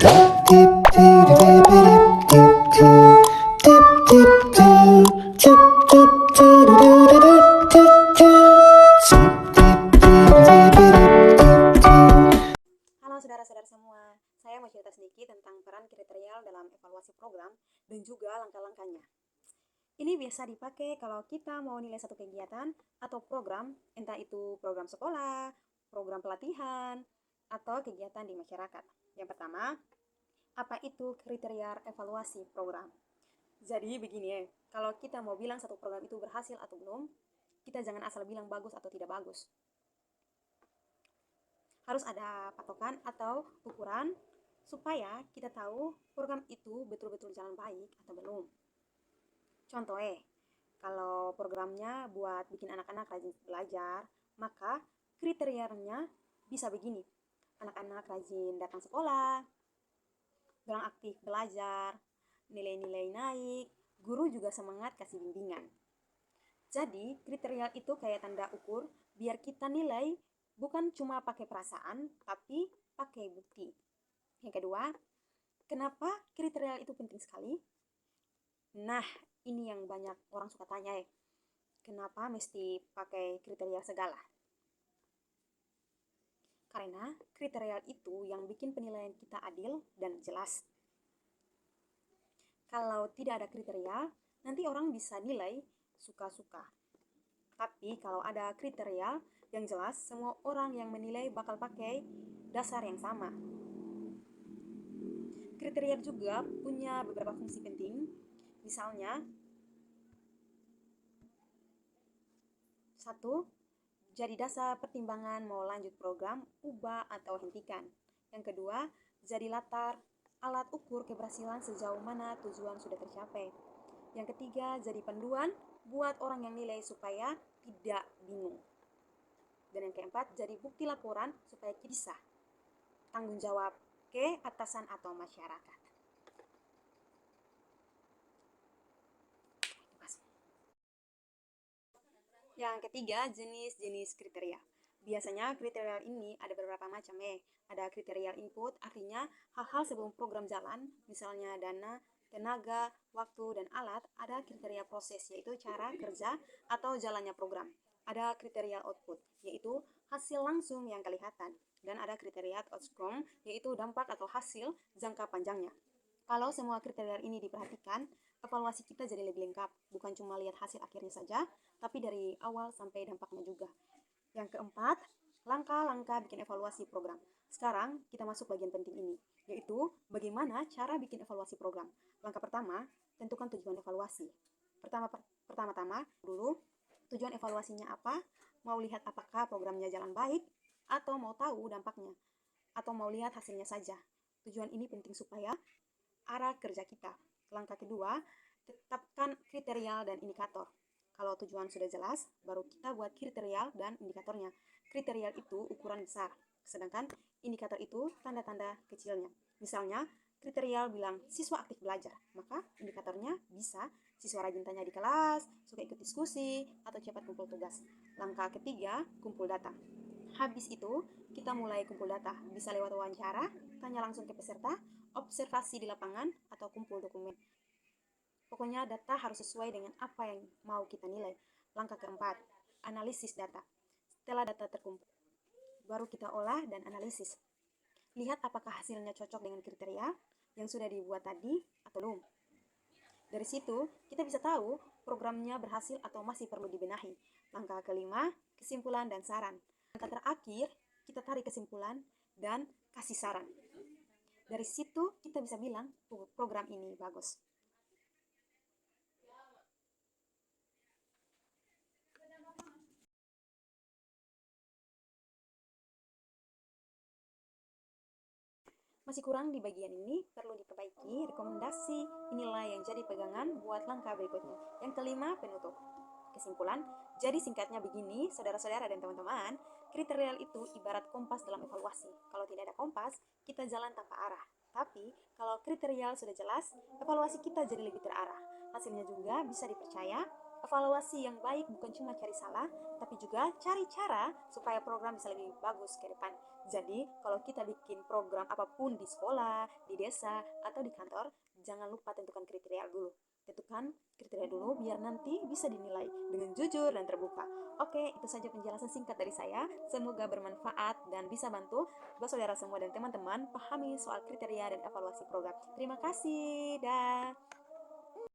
Halo saudara-saudara semua, saya mau cerita sedikit tentang peran kriteria dalam evaluasi program dan juga langkah-langkahnya. Ini biasa dipakai kalau kita mau nilai satu kegiatan atau program, entah itu program sekolah, program pelatihan, atau kegiatan di masyarakat. Yang pertama, apa itu kriteria evaluasi program? Jadi begini ya, kalau kita mau bilang satu program itu berhasil atau belum, kita jangan asal bilang bagus atau tidak bagus. Harus ada patokan atau ukuran supaya kita tahu program itu betul-betul jalan baik atau belum. Contoh kalau programnya buat bikin anak-anak rajin belajar, maka kriterianya bisa begini. Anak-anak rajin datang sekolah, bilang aktif belajar, nilai-nilai naik, guru juga semangat kasih bimbingan. Jadi, kriteria itu kayak tanda ukur biar kita nilai bukan cuma pakai perasaan, tapi pakai bukti. Yang kedua, kenapa kriteria itu penting sekali? Nah, ini yang banyak orang suka tanya kenapa mesti pakai kriteria segala? Karena kriteria itu yang bikin penilaian kita adil dan jelas. Kalau tidak ada kriteria, nanti orang bisa nilai suka-suka. Tapi kalau ada kriteria yang jelas, semua orang yang menilai bakal pakai dasar yang sama. Kriteria juga punya beberapa fungsi penting. Misalnya, 1. Jadi dasar pertimbangan mau lanjut program, ubah atau hentikan. Yang kedua, jadi latar alat ukur keberhasilan sejauh mana tujuan sudah tercapai. Yang ketiga, jadi panduan buat orang yang nilai supaya tidak bingung. Dan yang keempat, jadi bukti laporan supaya bisa tanggung jawab ke atasan atau masyarakat. Yang ketiga, jenis-jenis kriteria. Biasanya kriteria ini ada beberapa macam Ada kriteria input, artinya hal-hal sebelum program jalan, misalnya dana, tenaga, waktu, dan alat. Ada kriteria proses, yaitu cara kerja atau jalannya program. Ada kriteria output, yaitu hasil langsung yang kelihatan. Dan ada kriteria outcome, yaitu dampak atau hasil jangka panjangnya. Kalau semua kriteria ini diperhatikan, evaluasi kita jadi lebih lengkap. Bukan cuma lihat hasil akhirnya saja, tapi dari awal sampai dampaknya juga. Yang keempat, langkah-langkah bikin evaluasi program. Sekarang kita masuk bagian penting ini, yaitu bagaimana cara bikin evaluasi program. Langkah pertama, tentukan tujuan evaluasi. Pertama-tama dulu, tujuan evaluasinya apa? Mau lihat apakah programnya jalan baik, atau mau tahu dampaknya, atau mau lihat hasilnya saja. Tujuan ini penting supaya arah kerja kita. Langkah kedua, tetapkan kriteria dan indikator. Kalau tujuan sudah jelas, baru kita buat kriteria dan indikatornya. Kriteria itu ukuran besar, sedangkan indikator itu tanda-tanda kecilnya. Misalnya, kriteria bilang siswa aktif belajar, maka indikatornya bisa siswa rajin tanya di kelas, suka ikut diskusi, atau cepat kumpul tugas. Langkah ketiga, kumpul data. Habis itu, kita mulai kumpul data. Bisa lewat wawancara, tanya langsung ke peserta, observasi di lapangan, atau kumpul dokumen. Pokoknya data harus sesuai dengan apa yang mau kita nilai. Langkah keempat, analisis data. Setelah data terkumpul, baru kita olah dan analisis. Lihat apakah hasilnya cocok dengan kriteria yang sudah dibuat tadi atau belum. Dari situ, kita bisa tahu programnya berhasil atau masih perlu dibenahi. Langkah kelima, kesimpulan dan saran. Langkah terakhir, kita tarik kesimpulan dan kasih saran. Dari situ, kita bisa bilang program ini bagus. Masih kurang di bagian ini, perlu diperbaiki rekomendasi, inilah yang jadi pegangan buat langkah berikutnya. Yang kelima, penutup. Kesimpulan, jadi singkatnya begini, saudara-saudara dan teman-teman, kriteria itu ibarat kompas dalam evaluasi. Kalau tidak ada kompas, kita jalan tanpa arah. Tapi, kalau kriteria sudah jelas, evaluasi kita jadi lebih terarah. Hasilnya juga bisa dipercaya, Evaluasi yang baik bukan cuma cari salah, tapi juga cari cara supaya program bisa lebih bagus ke depan. Jadi, kalau kita bikin program apapun di sekolah, di desa, atau di kantor, jangan lupa tentukan kriteria dulu. Tentukan kriteria dulu biar nanti bisa dinilai dengan jujur dan terbuka. Oke, itu saja penjelasan singkat dari saya. Semoga bermanfaat dan bisa bantu buat saudara semua dan teman-teman pahami soal kriteria dan evaluasi program. Terima kasih, dah.